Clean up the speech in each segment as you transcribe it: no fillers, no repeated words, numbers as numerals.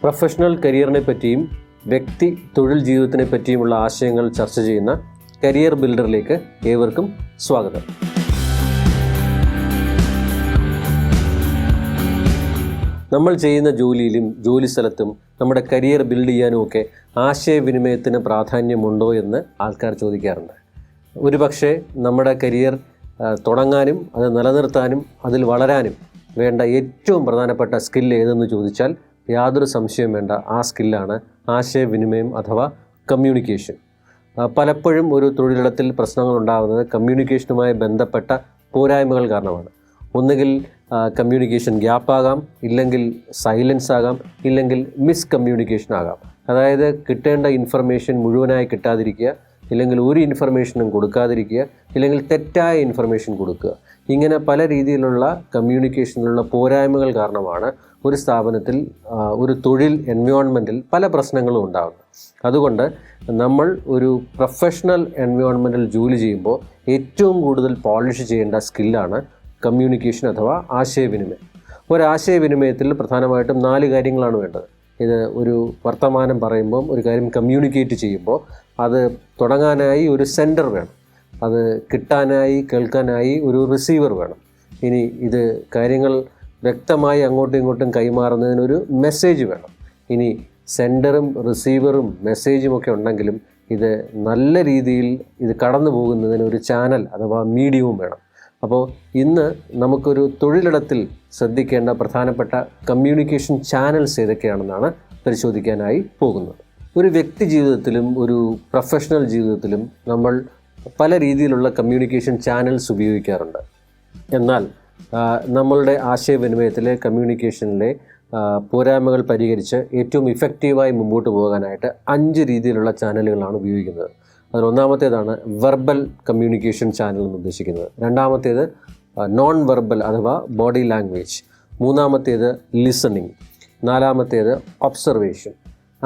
Professional കരിയറിനെ പറ്റിയും വ്യക്തി തൊഴിൽ ജീവിതത്തിനെ പറ്റിയുമുള്ള ആശയങ്ങൾ ചർച്ച ചെയ്യുന്ന കരിയർ ബിൽഡറിലേക്ക് ഏവർക്കും സ്വാഗതം. നമ്മൾ ചെയ്യുന്ന ജോലിയിലും ജോലി സ്ഥലത്തും നമ്മുടെ കരിയർ ബിൽഡ് ചെയ്യാനുമൊക്കെ ആശയവിനിമയത്തിന് പ്രാധാന്യമുണ്ടോ എന്ന് ആൾക്കാർ ചോദിക്കാറുണ്ട്. ഒരുപക്ഷെ നമ്മുടെ കരിയർ തുടങ്ങാനും അത് നിലനിർത്താനും അതിൽ വളരാനും വേണ്ട ഏറ്റവും പ്രധാനപ്പെട്ട സ്കിൽ ഏതെന്ന് ചോദിച്ചാൽ യാതൊരു സംശയവും വേണ്ട, ആ സ്കില്ലാണ് ആശയവിനിമയം അഥവാ കമ്മ്യൂണിക്കേഷൻ. പലപ്പോഴും ഒരു തൊഴിലിടത്തിൽ പ്രശ്നങ്ങൾ ഉണ്ടാകുന്നത് കമ്മ്യൂണിക്കേഷനുമായി ബന്ധപ്പെട്ട പോരായ്മകൾ കാരണമാണ്. ഒന്നുകിൽ കമ്മ്യൂണിക്കേഷൻ ഗ്യാപ്പാകാം, ഇല്ലെങ്കിൽ സൈലൻസ് ആകാം, ഇല്ലെങ്കിൽ മിസ് കമ്മ്യൂണിക്കേഷൻ ആകാം. അതായത് കിട്ടേണ്ട ഇൻഫർമേഷൻ മുഴുവനായി കിട്ടാതിരിക്കുക, ഇല്ലെങ്കിൽ ഒരു ഇൻഫർമേഷനും കൊടുക്കാതിരിക്കുക, ഇല്ലെങ്കിൽ തെറ്റായ ഇൻഫർമേഷൻ കൊടുക്കുക. ഇങ്ങനെ പല രീതിയിലുള്ള കമ്മ്യൂണിക്കേഷനിലുള്ള പോരായ്മകൾ കാരണമാണ് ഒരു സ്ഥാപനത്തിൽ ഒരു തൊഴിൽ എൻവയോൺമെൻറ്റിൽ പല പ്രശ്നങ്ങളും ഉണ്ടാകുന്നത്. അതുകൊണ്ട് നമ്മൾ ഒരു പ്രൊഫഷണൽ എൻവയോൺമെൻറ്റിൽ ജോലി ചെയ്യുമ്പോൾ ഏറ്റവും കൂടുതൽ പോളിഷ് ചെയ്യേണ്ട സ്കില്ലാണ് കമ്മ്യൂണിക്കേഷൻ അഥവാ ആശയവിനിമയം. ഒരാശയവിനിമയത്തിൽ പ്രധാനമായിട്ടും 4 കാര്യങ്ങളാണ് വേണ്ടത്. ഇത് ഒരു വർത്തമാനം പറയുമ്പം ഒരു കാര്യം കമ്മ്യൂണിക്കേറ്റ് ചെയ്യുമ്പോൾ അത് തുടങ്ങാനായി ഒരു സെൻഡർ വേണം, അത് കിട്ടാനായി കേൾക്കാനായി ഒരു റിസീവർ വേണം. ഇനി ഇത് കാര്യങ്ങൾ വ്യക്തമായി അങ്ങോട്ടും ഇങ്ങോട്ടും കൈമാറുന്നതിനൊരു മെസ്സേജ് വേണം. ഇനി സെൻഡറും റിസീവറും മെസ്സേജും ഒക്കെ ഉണ്ടെങ്കിലും ഇത് നല്ല രീതിയിൽ ഇത് കടന്നു പോകുന്നതിന് ഒരു ചാനൽ അഥവാ മീഡിയവും വേണം. അപ്പോൾ ഇന്ന് നമുക്കൊരു തൊഴിലിടത്തിൽ ശ്രദ്ധിക്കേണ്ട പ്രധാനപ്പെട്ട കമ്മ്യൂണിക്കേഷൻ ചാനൽസ് ഏതൊക്കെയാണെന്നാണ് പരിശോധിക്കാനായി പോകുന്നത്. ഒരു വ്യക്തി ജീവിതത്തിലും ഒരു പ്രൊഫഷണൽ ജീവിതത്തിലും നമ്മൾ പല രീതിയിലുള്ള കമ്മ്യൂണിക്കേഷൻ ചാനൽസ് ഉപയോഗിക്കാറുണ്ട്. എന്നാൽ നമ്മളുടെ ആശയവിനിമയത്തിലെ കമ്മ്യൂണിക്കേഷനിലെ പോരായ്മകൾ പരിഹരിച്ച് ഏറ്റവും ഇഫക്റ്റീവായി മുമ്പോട്ട് പോകാനായിട്ട് 5 രീതിയിലുള്ള ചാനലുകളാണ് ഉപയോഗിക്കുന്നത്. അതിൽ ഒന്നാമത്തേതാണ് വെർബൽ കമ്മ്യൂണിക്കേഷൻ ചാനൽ എന്ന് ഉദ്ദേശിക്കുന്നത്. രണ്ടാമത്തേത് നോൺ വെർബൽ അഥവാ ബോഡി ലാംഗ്വേജ്. മൂന്നാമത്തേത് ലിസണിങ്. നാലാമത്തേത് ഒബ്സർവേഷൻ.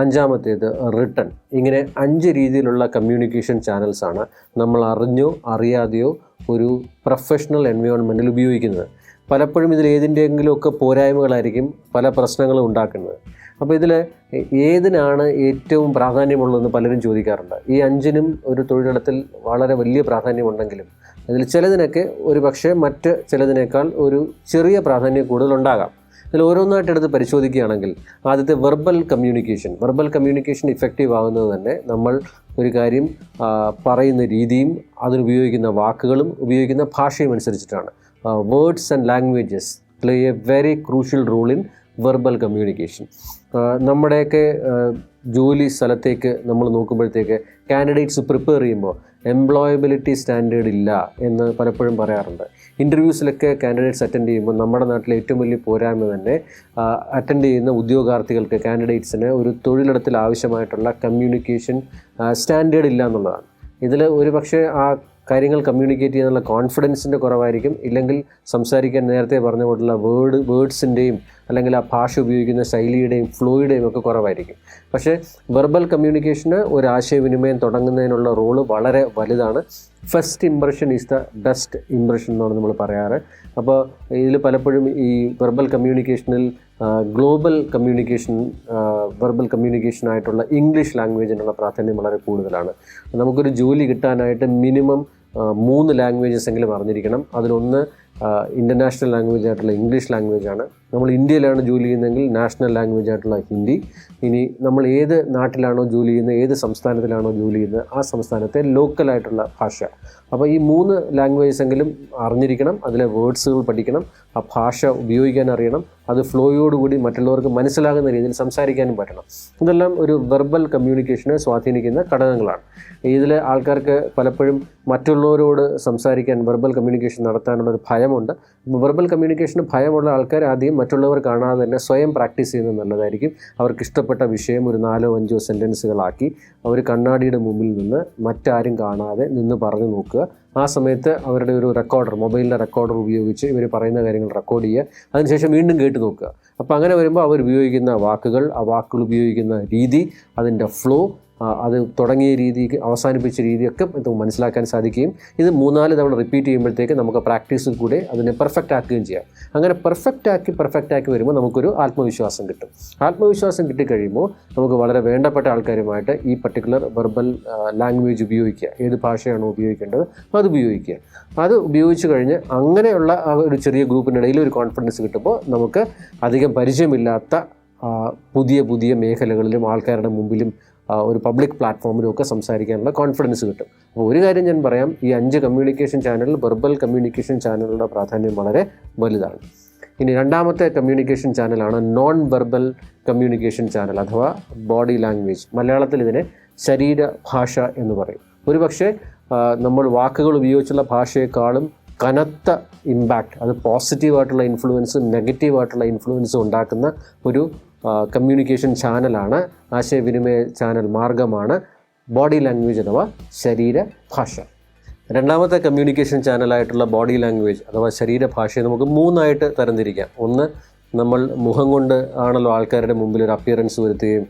അഞ്ചാമത്തേത് റിട്ടൺ. ഇങ്ങനെ 5 രീതിയിലുള്ള കമ്മ്യൂണിക്കേഷൻ ചാനൽസാണ് നമ്മൾ അറിഞ്ഞോ അറിയാതെയോ ഒരു പ്രൊഫഷണൽ എൻവയോൺമെൻറ്റിൽ ഉപയോഗിക്കുന്നത്. പലപ്പോഴും ഇതിൽ ഏതിൻ്റെയെങ്കിലുമൊക്കെ പോരായ്മകളായിരിക്കും പല പ്രശ്നങ്ങളും ഉണ്ടാക്കുന്നത്. അപ്പോൾ ഇതിൽ ഏതിനാണ് ഏറ്റവും പ്രാധാന്യമുള്ളതെന്ന് പലരും ചോദിക്കാറുണ്ട്. ഈ 5നും ഒരു തൊഴിലിടത്തിൽ വളരെ വലിയ പ്രാധാന്യമുണ്ടെങ്കിലും അതിൽ ചിലതിനൊക്കെ ഒരു പക്ഷേ മറ്റ് ചിലതിനേക്കാൾ ഒരു ചെറിയ പ്രാധാന്യം കൂടുതലുണ്ടാകാം. ഇതിൽ ഓരോന്നായിട്ട് എടുത്ത് പരിശോധിക്കുകയാണെങ്കിൽ ആദ്യത്തെ വെർബൽ കമ്മ്യൂണിക്കേഷൻ ഇഫക്റ്റീവ് ആകുന്നത് തന്നെ നമ്മൾ ഒരു കാര്യം പറയുന്ന രീതിയും അതിനുപയോഗിക്കുന്ന വാക്കുകളും ഉപയോഗിക്കുന്ന ഭാഷയും അനുസരിച്ചിട്ടാണ്. Words and languages play a very crucial role in verbal communication. നമ്മുടെയൊക്കെ ജോലി സ്ഥലത്തേക്ക് നമ്മൾ നോക്കുമ്പോഴത്തേക്ക് കാൻഡിഡേറ്റ്സ് പ്രിപ്പയർ ചെയ്യുമ്പോൾ എംപ്ലോയബിലിറ്റി സ്റ്റാൻഡേർഡ് ഇല്ല എന്ന് പലപ്പോഴും പറയാറുണ്ട്. ഇൻ്റർവ്യൂസിലൊക്കെ കാൻഡിഡേറ്റ്സ് അറ്റൻഡ് ചെയ്യുമ്പോൾ നമ്മുടെ നാട്ടിലെ ഏറ്റവും വലിയ പോരായ്മ തന്നെ അറ്റൻഡ് ചെയ്യുന്ന ഉദ്യോഗാർത്ഥികൾക്ക് കാൻഡിഡേറ്റ്സിന് ഒരു തൊഴിലിടത്തിൽ ആവശ്യമായിട്ടുള്ള കമ്മ്യൂണിക്കേഷൻ സ്റ്റാൻഡേർഡ് ഇല്ല എന്നുള്ളതാണ്. ഇതിൽ ഒരു പക്ഷേ ആ കാര്യങ്ങൾ കമ്മ്യൂണിക്കേറ്റ് ചെയ്യാനുള്ള കോൺഫിഡൻസിൻ്റെ കുറവായിരിക്കും, ഇല്ലെങ്കിൽ സംസാരിക്കാൻ നേരത്തെ പറഞ്ഞ പോലുള്ള വേർഡ്സിൻ്റെയും അല്ലെങ്കിൽ ആ ഭാഷ ഉപയോഗിക്കുന്ന ശൈലിയുടെയും ഫ്ലോയുടെയും ഒക്കെ കുറവായിരിക്കും. പക്ഷേ വെർബൽ കമ്മ്യൂണിക്കേഷന് ഒരു ആശയവിനിമയം തുടങ്ങുന്നതിനുള്ള റോള് വളരെ വലുതാണ്. First impression is the best impression എന്നാണ് നമ്മൾ പറയാറ്. അപ്പോൾ ഇതിൽ പലപ്പോഴും ഈ വെർബൽ കമ്മ്യൂണിക്കേഷനിൽ ഗ്ലോബൽ കമ്മ്യൂണിക്കേഷൻ വെർബൽ കമ്മ്യൂണിക്കേഷനായിട്ടുള്ള ഇംഗ്ലീഷ് ലാംഗ്വേജിനുള്ള പ്രാധാന്യം വളരെ കൂടുതലാണ്. നമുക്കൊരു ജോലി കിട്ടാനായിട്ട് മിനിമം 3 ലാംഗ്വേജസ് എങ്കിലും അറിഞ്ഞിരിക്കണം. അതിലൊന്ന് ഇൻ്റർനാഷണൽ ലാംഗ്വേജ് ആയിട്ടുള്ള ഇംഗ്ലീഷ് ലാംഗ്വേജാണ്. നമ്മൾ ഇന്ത്യയിലാണ് ജോലി ചെയ്യുന്നതെങ്കിൽ നാഷണൽ ലാംഗ്വേജ് ആയിട്ടുള്ള ഹിന്ദി. ഇനി നമ്മൾ ഏത് നാട്ടിലാണോ ജോലി ചെയ്യുന്നത്, ഏത് സംസ്ഥാനത്തിലാണോ ജോലി ചെയ്യുന്നത്, ആ സംസ്ഥാനത്തെ ലോക്കലായിട്ടുള്ള ഭാഷ. അപ്പോൾ ഈ 3 ലാംഗ്വേജസ് എങ്കിലും അറിഞ്ഞിരിക്കണം. അതിലെ വേർഡ്സുകൾ പഠിക്കണം, ആ ഭാഷ ഉപയോഗിക്കാൻ അറിയണം, അത് ഫ്ലോയോടുകൂടി മറ്റുള്ളവർക്ക് മനസ്സിലാകുന്ന രീതിയിൽ സംസാരിക്കാനും പറ്റണം. ഇതെല്ലാം ഒരു വെർബൽ കമ്മ്യൂണിക്കേഷനെ സ്വാധീനിക്കുന്ന ഘടകങ്ങളാണ്. ഇതിൽ ആൾക്കാർക്ക് പലപ്പോഴും മറ്റുള്ളവരോട് സംസാരിക്കാൻ വെർബൽ കമ്മ്യൂണിക്കേഷൻ നടത്താനുള്ളൊരു ഭയമുണ്ട്. വെർബൽ കമ്മ്യൂണിക്കേഷന് ഭയമുള്ള ആൾക്കാർ ആദ്യം മറ്റുള്ളവർ കാണാതെ തന്നെ സ്വയം പ്രാക്ടീസ് ചെയ്യുന്നത് നല്ലതായിരിക്കും. അവർക്ക് ഇഷ്ടപ്പെട്ട വിഷയം ഒരു 4-5 സെൻറ്റൻസുകളാക്കി അവർ കണ്ണാടിയുടെ മുമ്പിൽ നിന്ന് മറ്റാരും കാണാതെ നിന്ന് പറഞ്ഞു നോക്കുക. ആ സമയത്ത് അവരുടെ ഒരു റെക്കോർഡർ, മൊബൈലിലെ റെക്കോർഡർ ഉപയോഗിച്ച് ഇവർ പറയുന്ന കാര്യങ്ങൾ റെക്കോർഡ് ചെയ്യുക. അതിനുശേഷം വീണ്ടും കേട്ട് നോക്കുക. അപ്പോൾ അങ്ങനെ വരുമ്പോൾ അവർ ഉപയോഗിക്കുന്ന വാക്കുകൾ, ആ വാക്കുകൾ ഉപയോഗിക്കുന്ന രീതി, അതിൻ്റെ ഫ്ലോ, അത് തുടങ്ങിയ രീതി അവസാനിപ്പിച്ച രീതിയൊക്കെ ഇത് മനസ്സിലാക്കാൻ സാധിക്കുകയും ഇത് 3-4 തവണ റിപ്പീറ്റ് ചെയ്യുമ്പോഴത്തേക്ക് നമുക്ക് പ്രാക്ടീസിൽ കൂടെ അതിനെ പെർഫെക്റ്റ് ആക്കുകയും ചെയ്യാം. അങ്ങനെ പെർഫെക്റ്റ് ആക്കി വരുമ്പോൾ നമുക്കൊരു ആത്മവിശ്വാസം കിട്ടും. ആത്മവിശ്വാസം കിട്ടിക്കഴിയുമ്പോൾ നമുക്ക് വളരെ വേണ്ടപ്പെട്ട ആൾക്കാരുമായിട്ട് ഈ പർട്ടിക്കുലർ വെർബൽ ലാംഗ്വേജ് ഉപയോഗിക്കുക. ഏത് ഭാഷയാണോ ഉപയോഗിക്കേണ്ടത് അത് ഉപയോഗിക്കുക. അത് ഉപയോഗിച്ച് കഴിഞ്ഞ് അങ്ങനെയുള്ള ഒരു ചെറിയ ഗ്രൂപ്പിനിടയിൽ ഒരു കോൺഫിഡൻസ് കിട്ടുമ്പോൾ നമുക്ക് അധികം പരിചയമില്ലാത്ത പുതിയ മേഖലകളിലും ആൾക്കാരുടെ മുമ്പിലും ഒരു പബ്ലിക് പ്ലാറ്റ്ഫോമിലും ഒക്കെ സംസാരിക്കാനുള്ള കോൺഫിഡൻസ് കിട്ടും. അപ്പോൾ ഒരു കാര്യം ഞാൻ പറയാം, ഈ 5 കമ്മ്യൂണിക്കേഷൻ ചാനലിൽ വെർബൽ കമ്മ്യൂണിക്കേഷൻ ചാനലുകളുടെ പ്രാധാന്യം വളരെ വലുതാണ്. ഇനി രണ്ടാമത്തെ കമ്മ്യൂണിക്കേഷൻ ചാനലാണ് നോൺ വെർബൽ കമ്മ്യൂണിക്കേഷൻ ചാനൽ അഥവാ ബോഡി ലാംഗ്വേജ്. മലയാളത്തിൽ ഇതിനെ ശരീരഭാഷ എന്ന് പറയും. ഒരു പക്ഷേ നമ്മൾ വാക്കുകൾ ഉപയോഗിച്ചുള്ള ഭാഷയെക്കാളും കനത്ത ഇമ്പാക്റ്റ്, അത് പോസിറ്റീവായിട്ടുള്ള ഇൻഫ്ലുവൻസും നെഗറ്റീവായിട്ടുള്ള ഇൻഫ്ലുവൻസും ഉണ്ടാക്കുന്ന ഒരു കമ്മ്യൂണിക്കേഷൻ ചാനലാണ്, ആശയവിനിമയ ചാനൽ മാർഗമാണ് ബോഡി ലാംഗ്വേജ് അഥവാ ശരീരഭാഷ. രണ്ടാമത്തെ കമ്മ്യൂണിക്കേഷൻ ചാനലായിട്ടുള്ള ബോഡി ലാംഗ്വേജ് അഥവാ ശരീരഭാഷയെ നമുക്ക് 3 തരംതിരിക്കാം. ഒന്ന്, നമ്മൾ മുഖം കൊണ്ട് ആണല്ലോ ആൾക്കാരുടെ മുമ്പിൽ ഒരു അപ്പിയറൻസ് വരുത്തുകയും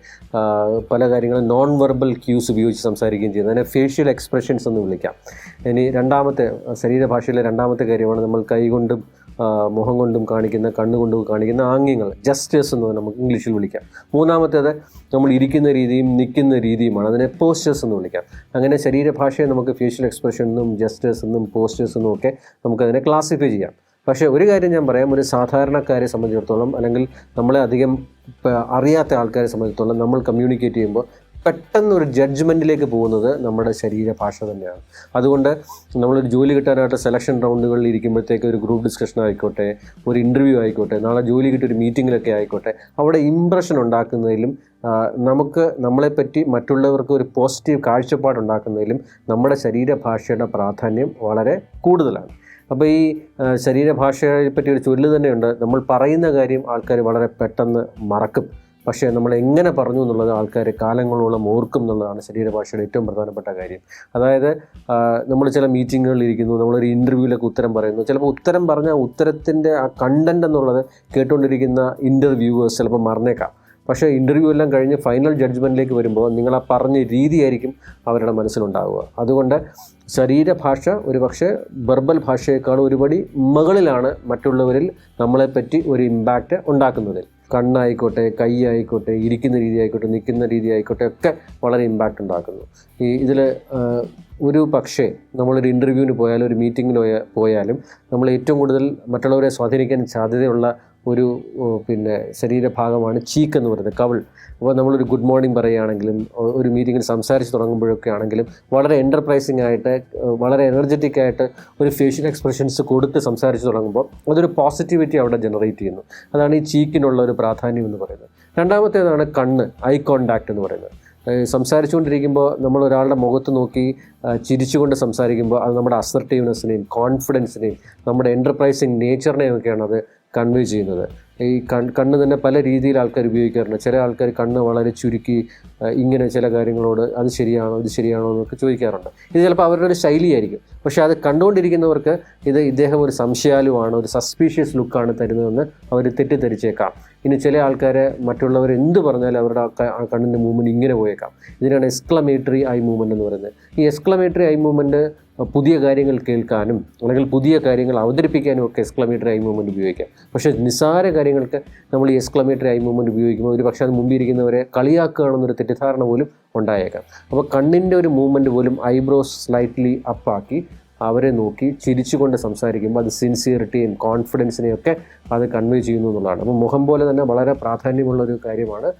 പല കാര്യങ്ങളും നോൺ വെർബൽ ക്യൂസ് ഉപയോഗിച്ച് സംസാരിക്കുകയും ചെയ്യുന്നത്. അതിനെ ഫേഷ്യൽ എക്സ്പ്രഷൻസ് എന്ന് വിളിക്കാം. ഇനി രണ്ടാമത്തെ ശരീരഭാഷയിലെ രണ്ടാമത്തെ കാര്യമാണ് നമ്മൾ കൈകൊണ്ടും മുഖം കൊണ്ടും കാണിക്കുന്ന, കണ്ണുകൊണ്ടും കാണിക്കുന്ന ആംഗ്യങ്ങൾ, ജസ്റ്റേഴ്സ് എന്ന് നമുക്ക് ഇംഗ്ലീഷിൽ വിളിക്കാം. മൂന്നാമത്തേത് നമ്മൾ ഇരിക്കുന്ന രീതിയും നിൽക്കുന്ന രീതിയുമാണ്, അതിനെ പോസ്റ്റേഴ്സ് എന്ന് വിളിക്കാം. അങ്ങനെ ശരീരഭാഷയെ നമുക്ക് ഫേഷ്യൽ എക്സ്പ്രഷൻ എന്നും ജസ്റ്റേഴ്സ് എന്നും പോസ്റ്റേഴ്സ് എന്നും ഒക്കെ നമുക്കതിനെ ക്ലാസിഫൈ ചെയ്യാം. പക്ഷേ ഒരു കാര്യം ഞാൻ പറയാം, ഒരു സാധാരണക്കാരെ സംബന്ധിച്ചിടത്തോളം അല്ലെങ്കിൽ നമ്മളെ അധികം അറിയാത്ത ആൾക്കാരെ സംബന്ധിച്ചിടത്തോളം നമ്മൾ കമ്മ്യൂണിക്കേറ്റ് ചെയ്യുമ്പോൾ പെട്ടെന്നൊരു ജഡ്ജ്മെൻറ്റിലേക്ക് പോകുന്നത് നമ്മുടെ ശരീരഭാഷ തന്നെയാണ്. അതുകൊണ്ട് നമ്മളൊരു ജോലി കിട്ടാനായിട്ട് സെലക്ഷൻ റൗണ്ടുകളിൽ ഇരിക്കുമ്പോഴത്തേക്ക് ഒരു ഗ്രൂപ്പ് ഡിസ്കഷൻ ആയിക്കോട്ടെ, ഒരു ഇൻ്റർവ്യൂ ആയിക്കോട്ടെ, നാളെ ജോലി കിട്ടിയ ഒരു മീറ്റിങ്ങിലൊക്കെ ആയിക്കോട്ടെ, അവിടെ ഇംപ്രഷൻ ഉണ്ടാക്കുന്നതിലും നമുക്ക് നമ്മളെപ്പറ്റി മറ്റുള്ളവർക്ക് ഒരു പോസിറ്റീവ് കാഴ്ചപ്പാടുണ്ടാക്കുന്നതിലും നമ്മുടെ ശരീരഭാഷയുടെ പ്രാധാന്യം വളരെ കൂടുതലാണ്. അപ്പോൾ ഈ ശരീരഭാഷയെ പറ്റി ഒരു ചൊല്ല് തന്നെയുണ്ട്, നമ്മൾ പറയുന്ന കാര്യം ആൾക്കാർ വളരെ പെട്ടെന്ന് മറക്കും, പക്ഷേ നമ്മൾ എങ്ങനെ പറഞ്ഞു എന്നുള്ളത് ആൾക്കാർ കാലങ്ങളോളം ഓർക്കും എന്നുള്ളതാണ് ശരീരഭാഷയുടെ ഏറ്റവും പ്രധാനപ്പെട്ട കാര്യം. അതായത് നമ്മൾ ചില മീറ്റിങ്ങുകളിൽ ഇരിക്കുന്നു, നമ്മളൊരു ഇൻ്റർവ്യൂവിലൊക്കെ ഉത്തരം പറയുന്നു, ചിലപ്പോൾ ഉത്തരം പറഞ്ഞാൽ ഉത്തരത്തിൻ്റെ ആ കണ്ടൻറ് എന്നുള്ളത് കേട്ടുകൊണ്ടിരിക്കുന്ന ഇൻ്റർവ്യൂവേഴ്സ് ചിലപ്പോൾ മറന്നേക്കാം. പക്ഷേ ഇൻ്റർവ്യൂ എല്ലാം കഴിഞ്ഞ് ഫൈനൽ ജഡ്ജ്മെൻറ്റിലേക്ക് വരുമ്പോൾ നിങ്ങൾ ആ പറഞ്ഞ രീതിയായിരിക്കും അവരുടെ മനസ്സിലുണ്ടാവുക. അതുകൊണ്ട് ശരീരഭാഷ ഒരു പക്ഷേ വെർബൽ ഭാഷയേക്കാളും ഒരുപടി മുകളിലാണ് മറ്റുള്ളവരിൽ നമ്മളെപ്പറ്റി ഒരു ഇമ്പാക്റ്റ് ഉണ്ടാക്കുന്നത്. കണ്ണായിക്കോട്ടെ, കൈ ആയിക്കോട്ടെ, ഇരിക്കുന്ന രീതി ആയിക്കോട്ടെ, നിൽക്കുന്ന രീതി ആയിക്കോട്ടെ ഒക്കെ വളരെ ഇമ്പാക്റ്റ് ഉണ്ടാക്കുന്നു. ഇതിൽ ഒരു പക്ഷേ നമ്മളൊരു ഇൻ്റർവ്യൂവിന് പോയാലും ഒരു മീറ്റിങ്ങിന് പോയാലും നമ്മൾ ഏറ്റവും കൂടുതൽ മറ്റുള്ളവരെ സ്വാധീനിക്കാൻ സാധ്യതയുള്ള ഒരു ശരീരഭാഗമാണ് ചീക്ക് എന്ന് പറയുന്നത്, കവിൾ. അപ്പോൾ നമ്മളൊരു ഗുഡ് മോർണിംഗ് പറയുകയാണെങ്കിലും ഒരു മീറ്റിങ്ങിൽ സംസാരിച്ച് തുടങ്ങുമ്പോഴൊക്കെ ആണെങ്കിലും വളരെ എൻ്റർപ്രൈസിംഗ് ആയിട്ട് വളരെ എനർജറ്റിക് ആയിട്ട് ഒരു ഫേഷ്യൽ എക്സ്പ്രഷൻസ് കൊടുത്ത് സംസാരിച്ച് തുടങ്ങുമ്പോൾ അതൊരു പോസിറ്റിവിറ്റി അവിടെ ജനറേറ്റ് ചെയ്യുന്നു. അതാണ് ഈ ചീക്കിനുള്ള ഒരു പ്രാധാന്യം എന്ന് പറയുന്നത്. രണ്ടാമത്തേതാണ് കണ്ണ്, ഐ കോണ്ടാക്റ്റ് എന്ന് പറയുന്നത്. സംസാരിച്ചുകൊണ്ടിരിക്കുമ്പോൾ നമ്മൾ ഒരാളുടെ മുഖത്ത് നോക്കി ചിരിച്ചുകൊണ്ട് സംസാരിക്കുമ്പോൾ അത് നമ്മുടെ അസർട്ടീവ്നെസ്സിനെയും കോൺഫിഡൻസിനെയും നമ്മുടെ എൻ്റർപ്രൈസിങ് നേച്ചറിനെയും ഒക്കെയാണ് അത് കൺവേ ചെയ്യുന്നത്. ഈ കണ്ണ് തന്നെ പല രീതിയിൽ ആൾക്കാർ ഉപയോഗിക്കാറുണ്ട്. ചില ആൾക്കാർ കണ്ണ് വളരെ ചുരുക്കി ഇങ്ങനെ ചില കാര്യങ്ങളോട് അത് ശരിയാണോ ഇത് ശരിയാണോ എന്നൊക്കെ ചോദിക്കാറുണ്ട്. ഇത് ചിലപ്പോൾ അവരുടെ ഒരു ശൈലിയായിരിക്കും. പക്ഷേ അത് കണ്ടുകൊണ്ടിരിക്കുന്നവർക്ക് ഇദ്ദേഹം ഒരു സംശയാലുവാണ്, ഒരു സസ്പീഷ്യസ് ലുക്കാണ് തരുന്നതെന്ന് അവർ തെറ്റിദ്ധരിച്ചേക്കാം. ഇനി ചില ആൾക്കാർ മറ്റുള്ളവർ എന്ത് പറഞ്ഞാലും അവരുടെ കണ്ണിൻ്റെ മൂവ്മെൻറ്റ് ഇങ്ങനെ പോയേക്കാം. ഇതിനാണ് എക്സ്ക്ലമേറ്ററി ഐ മൂവ്മെൻറ്റ് എന്ന് പറയുന്നത്. ഈ എക്സ്ക്ലമേറ്ററി ഐ മൂവ്മെൻറ്റ് പുതിയ കാര്യങ്ങൾ കേൾക്കാനും അല്ലെങ്കിൽ പുതിയ കാര്യങ്ങൾ അവതരിപ്പിക്കാനും ഒക്കെ എക്സ്ക്ലമേറ്ററി ഐ മൂവ്മെൻറ്റ് ഉപയോഗിക്കാം. പക്ഷേ നിസ്സാര കാര്യങ്ങൾക്ക് നമ്മൾ ഈ എക്സ്ക്ലമേറ്ററി ഐ മൂവ്മെൻറ്റ് ഉപയോഗിക്കുമ്പോൾ ഒരു പക്ഷേ അത് മുമ്പിരിക്കുന്നവരെ കളിയാക്കുകയാണെന്നൊരു തെറ്റിദ്ധാരണ പോലും ഉണ്ടായേക്കാം. അപ്പോൾ കണ്ണിൻ്റെ ഒരു മൂവ്മെൻറ്റ് പോലും ഐബ്രോസ് സ്ലൈറ്റ്ലി അപ്പാക്കി അവരെ നോക്കി ചിരിച്ചുകൊണ്ട് സംസാരിക്കുമ്പോൾ അത് സിൻസിയറിറ്റിയും കോൺഫിഡൻസിനെയും ഒക്കെ അത് കൺവേ ചെയ്യുന്നു എന്നുള്ളതാണ്. അപ്പോൾ മുഖം പോലെ തന്നെ വളരെ പ്രാധാന്യമുള്ളൊരു കാര്യമാണ്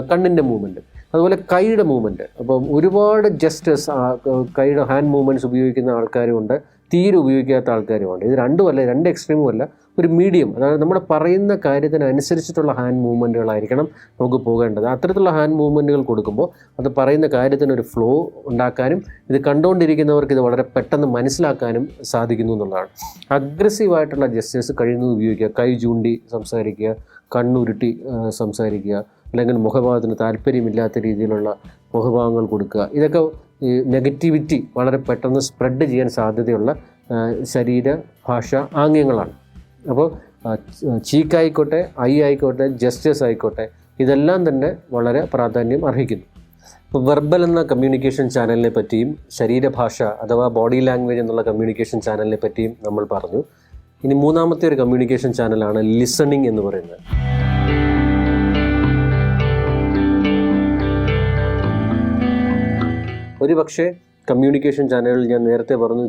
കണ്ണിൻ്റെ മൂവ്മെൻറ്റ്. അതുപോലെ കൈയുടെ മൂവ്മെൻറ്റ്. അപ്പം ഒരുപാട് ജസ്റ്റേഴ്സ്, കൈയുടെ ഹാൻഡ് മൂവ്മെൻറ്റ്സ് ഉപയോഗിക്കുന്ന ആൾക്കാരുമുണ്ട്, തീരെ ഉപയോഗിക്കാത്ത ആൾക്കാരുമുണ്ട്. ഇത് രണ്ടുമല്ല, രണ്ട് എക്സ്ട്രീമും അല്ല, ഒരു മീഡിയം. അതായത് നമ്മൾ പറയുന്ന കാര്യത്തിനനുസരിച്ചിട്ടുള്ള ഹാൻഡ് മൂവ്മെൻറ്റുകളായിരിക്കണം നമുക്ക് പോകേണ്ടത്. അത്തരത്തിലുള്ള ഹാൻഡ് മൂവ്മെൻറ്റുകൾ കൊടുക്കുമ്പോൾ അത് പറയുന്ന കാര്യത്തിനൊരു ഫ്ലോ ഉണ്ടാക്കാനും ഇത് കണ്ടുകൊണ്ടിരിക്കുന്നവർക്ക് ഇത് വളരെ പെട്ടെന്ന് മനസ്സിലാക്കാനും സാധിക്കുന്നു എന്നുള്ളതാണ്. അഗ്രസീവായിട്ടുള്ള ജസ്റ്റേഴ്സ് കഴിയുന്നത് ഉപയോഗിക്കുക. കൈ ചൂണ്ടി സംസാരിക്കുക, കണ്ണുരുട്ടി സംസാരിക്കുക, അല്ലെങ്കിൽ മുഖഭാവത്തിന് താല്പര്യമില്ലാത്ത രീതിയിലുള്ള മുഖഭാവങ്ങൾ കൊടുക്കുക. ഇതൊക്കെ ഈ നെഗറ്റിവിറ്റി വളരെ പെട്ടെന്ന് സ്പ്രെഡ് ചെയ്യാൻ സാധ്യതയുള്ള ശരീരഭാഷ ആംഗ്യങ്ങളാണ്. അപ്പോൾ ചീക്കായിക്കോട്ടെ, ഐ ആയിക്കോട്ടെ, ജസ്റ്റേഴ്സ് ആയിക്കോട്ടെ, ഇതെല്ലാം തന്നെ വളരെ പ്രാധാന്യം അർഹിക്കുന്നു. ഇപ്പോൾ വെർബൽ എന്ന കമ്മ്യൂണിക്കേഷൻ ചാനലിനെ പറ്റിയും ശരീരഭാഷ അഥവാ ബോഡി ലാംഗ്വേജ് എന്നുള്ള കമ്മ്യൂണിക്കേഷൻ ചാനലിനെ പറ്റിയും നമ്മൾ പറഞ്ഞു. ഇനി മൂന്നാമത്തെ ഒരു കമ്മ്യൂണിക്കേഷൻ ചാനലാണ് ലിസണിങ് എന്ന് പറയുന്നത്. ഒരു പക്ഷേ കമ്മ്യൂണിക്കേഷൻ ചാനലുകൾ ഞാൻ നേരത്തെ പറഞ്ഞു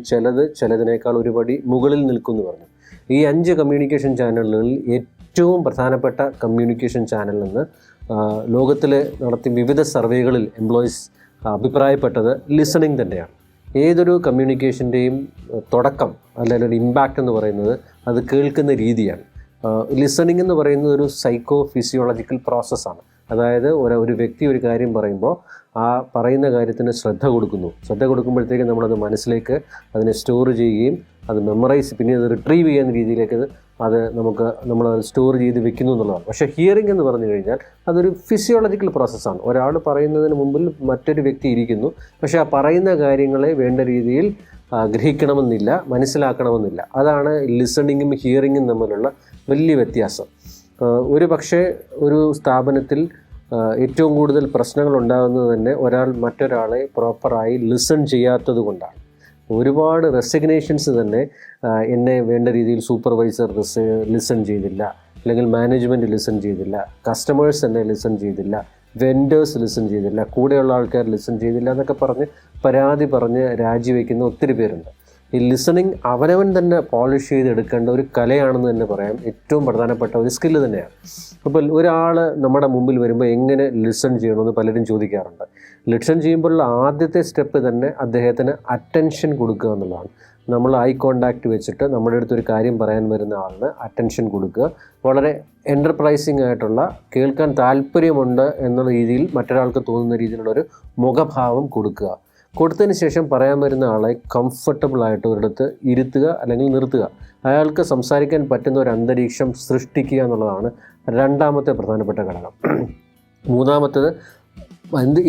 ചിലതിനേക്കാൾ ഒരുപടി മുകളിൽ നിൽക്കുമെന്ന് പറഞ്ഞു. ഈ 5 കമ്മ്യൂണിക്കേഷൻ ചാനലുകളിൽ ഏറ്റവും പ്രധാനപ്പെട്ട കമ്മ്യൂണിക്കേഷൻ ചാനൽ എന്ന് ലോകത്തിൽ നടത്തിയ വിവിധ സർവേകളിൽ എംപ്ലോയീസ് അഭിപ്രായപ്പെട്ടത് ലിസണിങ് തന്നെയാണ്. ഏതൊരു കമ്മ്യൂണിക്കേഷൻ്റെയും തുടക്കം അല്ലെങ്കിൽ ഒരു ഇമ്പാക്റ്റ് എന്ന് പറയുന്നത് അത് കേൾക്കുന്ന രീതിയാണ്. ലിസണിങ് എന്ന് പറയുന്നത് ഒരു സൈക്കോ ഫിസിയോളജിക്കൽ പ്രോസസ്സാണ്. അതായത് ഒരു വ്യക്തി ഒരു കാര്യം പറയുമ്പോൾ ആ പറയുന്ന കാര്യത്തിന് ശ്രദ്ധ കൊടുക്കുമ്പോഴത്തേക്ക് നമ്മളത് മനസ്സിലേക്ക് അതിനെ സ്റ്റോർ ചെയ്യുകയും അത് മെമ്മറൈസ് പിന്നെ അത് റിട്രീവ് ചെയ്യുന്ന രീതിയിലേക്ക് നമ്മളത് സ്റ്റോർ ചെയ്ത് വെക്കുന്നു എന്നുള്ളതാണ്. പക്ഷേ ഹിയറിംഗ് എന്ന് പറഞ്ഞു കഴിഞ്ഞാൽ അതൊരു ഫിസിയോളജിക്കൽ പ്രോസസ്സാണ്. ഒരാൾ പറയുന്നതിന് മുമ്പിൽ മറ്റൊരു വ്യക്തി ഇരിക്കുന്നു, പക്ഷേ ആ പറയുന്ന കാര്യങ്ങളെ വേണ്ട രീതിയിൽ ഗ്രഹിക്കണമെന്നില്ല, മനസ്സിലാക്കണമെന്നില്ല. അതാണ് ലിസണിങ്ങും ഹിയറിങ്ങും തമ്മിലുള്ള വലിയ വ്യത്യാസം. ഒരു പക്ഷേ ഒരു സ്ഥാപനത്തിൽ ഏറ്റവും കൂടുതൽ പ്രശ്നങ്ങൾ ഉണ്ടാകുന്നത് തന്നെ ഒരാൾ മറ്റൊരാളെ പ്രോപ്പറായി ലിസൺ ചെയ്യാത്തത് കൊണ്ടാണ്. ഒരുപാട് റെസിഗ്നേഷൻസ് തന്നെ എന്നെ വേണ്ട രീതിയിൽ സൂപ്പർവൈസർ ലിസൺ ചെയ്തില്ല, അല്ലെങ്കിൽ മാനേജ്മെൻറ്റ് ലിസൺ ചെയ്തില്ല, കസ്റ്റമേഴ്സ് എന്നെ ലിസൺ ചെയ്തില്ല, വെൻഡേഴ്സ് ലിസൺ ചെയ്തില്ല, കൂടെയുള്ള ആൾക്കാർ ലിസൺ ചെയ്തില്ല എന്നൊക്കെ പറഞ്ഞ് പരാതി പറഞ്ഞ് രാജിവെക്കുന്ന ഒത്തിരി പേരുണ്ട്. ഈ ലിസണിങ് അവനവൻ തന്നെ പോളിഷ് ചെയ്തെടുക്കേണ്ട ഒരു കലയാണെന്ന് തന്നെ പറയാം. ഏറ്റവും പ്രധാനപ്പെട്ട ഒരു സ്കില്ല് തന്നെയാണ്. അപ്പോൾ ഒരാൾ നമ്മുടെ മുമ്പിൽ വരുമ്പോൾ എങ്ങനെ ലിസൺ ചെയ്യണമെന്ന് പലരും ചോദിക്കാറുണ്ട്. ലിസൺ ചെയ്യുമ്പോഴുള്ള ആദ്യത്തെ സ്റ്റെപ്പ് തന്നെ അദ്ദേഹത്തിന് അറ്റൻഷൻ കൊടുക്കുക എന്നുള്ളതാണ്. നമ്മൾ ഐ കോണ്ടാക്റ്റ് വെച്ചിട്ട് നമ്മുടെ അടുത്തൊരു കാര്യം പറയാൻ വരുന്ന ആളിന് അറ്റൻഷൻ കൊടുക്കുക. വളരെ എൻ്റർപ്രൈസിങ് ആയിട്ടുള്ള, കേൾക്കാൻ താല്പര്യമുണ്ട് എന്ന രീതിയിൽ മറ്റൊരാൾക്ക് തോന്നുന്ന രീതിയിലുള്ളൊരു മുഖഭാവം കൊടുത്തതിന് ശേഷം പറയാൻ വരുന്ന ആളെ കംഫർട്ടബിളായിട്ട് ഒരിടത്ത് ഇരുത്തുക അല്ലെങ്കിൽ നിർത്തുക. അയാൾക്ക് സംസാരിക്കാൻ പറ്റുന്ന ഒരു അന്തരീക്ഷം സൃഷ്ടിക്കുക എന്നുള്ളതാണ് രണ്ടാമത്തെ പ്രധാനപ്പെട്ട ഘടകം. മൂന്നാമത്തേത്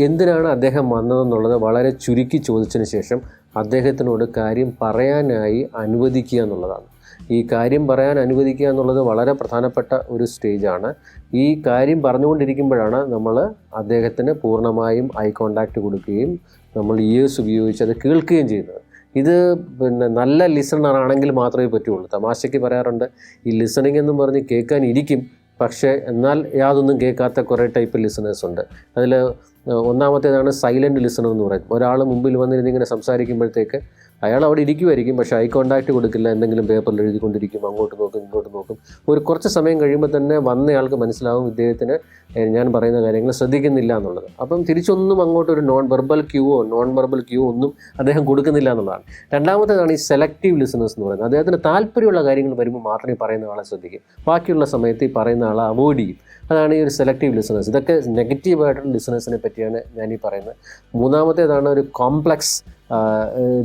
എന്തിനാണ് അദ്ദേഹം വന്നതെന്നുള്ളത് വളരെ ചുരുക്കി ചോദിച്ചതിന് ശേഷം അദ്ദേഹത്തിനോട് കാര്യം പറയാനായി അനുവദിക്കുക എന്നുള്ളതാണ്. ഈ കാര്യം പറയാൻ അനുവദിക്കുക എന്നുള്ളത് വളരെ പ്രധാനപ്പെട്ട ഒരു സ്റ്റേജാണ്. ഈ കാര്യം പറഞ്ഞുകൊണ്ടിരിക്കുമ്പോഴാണ് നമ്മൾ അദ്ദേഹത്തിന് പൂർണ്ണമായും ഐ കോണ്ടാക്റ്റ് കൊടുക്കുകയും നമ്മൾ ഇയേഴ്സ് ഉപയോഗിച്ച് അത് കേൾക്കുകയും ചെയ്യുന്നത്. ഇത് നല്ല ലിസണർ ആണെങ്കിൽ മാത്രമേ പറ്റുള്ളൂ. തമാശയ്ക്ക് പറയാറുണ്ട്, ഈ ലിസണിങ് എന്നും പറഞ്ഞ് കേൾക്കാൻ ഇരിക്കും, പക്ഷേ എന്നാൽ യാതൊന്നും കേൾക്കാത്ത കുറേ ടൈപ്പ് ലിസണേഴ്സ് ഉണ്ട്. അതിൽ ഒന്നാമത്തേതാണ് സൈലൻറ്റ് ലിസണർ എന്ന് പറയുന്നത്. ഒരാൾ മുമ്പിൽ വന്നിരുന്ന് ഇങ്ങനെ സംസാരിക്കുമ്പോഴത്തേക്ക് അയാൾ അവിടെ ഇരിക്കുമായിരിക്കും, പക്ഷേ ഐ കോണ്ടാക്റ്റ് കൊടുക്കില്ല, എന്തെങ്കിലും പേപ്പറിൽ എഴുതിക്കൊണ്ടിരിക്കും, അങ്ങോട്ട് നോക്കും ഇങ്ങോട്ട് നോക്കും. ഒരു കുറച്ച് സമയം കഴിയുമ്പോൾ തന്നെ വന്നയാൾക്ക് മനസ്സിലാവും ഇദ്ദേഹത്തിന് ഞാൻ പറയുന്ന കാര്യങ്ങൾ ശ്രദ്ധിക്കുന്നില്ല എന്നുള്ളത്. അപ്പം തിരിച്ചൊന്നും അങ്ങോട്ടൊരു നോൺ വെർബൽ ക്യൂ ഒന്നും അദ്ദേഹം കൊടുക്കുന്നില്ല എന്നുള്ളതാണ്. രണ്ടാമത്തേതാണ് ഈ സെലക്റ്റീവ് ലിസണേഴ്സ് എന്ന് പറയുന്നത്. അദ്ദേഹത്തിന് താല്പര്യമുള്ള കാര്യങ്ങൾ വരുമ്പോൾ മാത്രമേ പറയുന്ന ആളെ ശ്രദ്ധിക്കും, ബാക്കിയുള്ള സമയത്ത് ഈ പറയുന്ന ആളെ അവോയ്ഡ് ചെയ്യും. അതാണ് ഈ ഒരു സെലക്റ്റീവ് ലിസണേഴ്സ്. ഇതൊക്കെ നെഗറ്റീവായിട്ടുള്ള ലിസണേഴ്സിനെ പറ്റിയാണ് ഞാനീ പറയുന്നത്. മൂന്നാമത്തേതാണ് ഒരു കോംപ്ലക്സ്